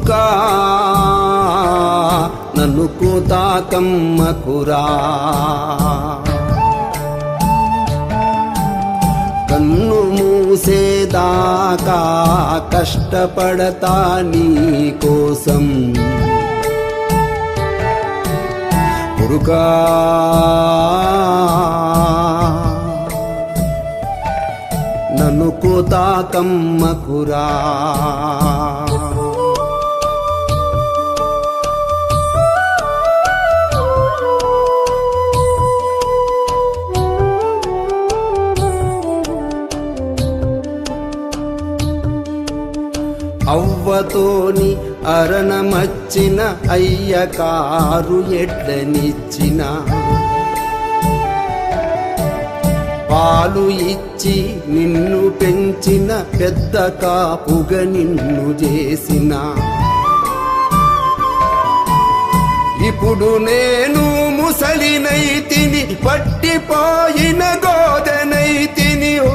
కొడుకా నన్ను కూతాకమ్మకురా, కన్ను మూసేదాకా కష్టపడతా నీ కోసం కొడుకా, నన్ను కూతాకమ్మకురా. అవ్వతోని అరణమచ్చిన అయ్యకారు ఎడ్లనిచ్చిన, పాలు ఇచ్చి నిన్ను పెంచిన పెద్ద కాపుగా నిన్ను చేసిన, ఇప్పుడు నేను ముసలినైతిని పట్టిపోయిన గోదనైతిని. ఓ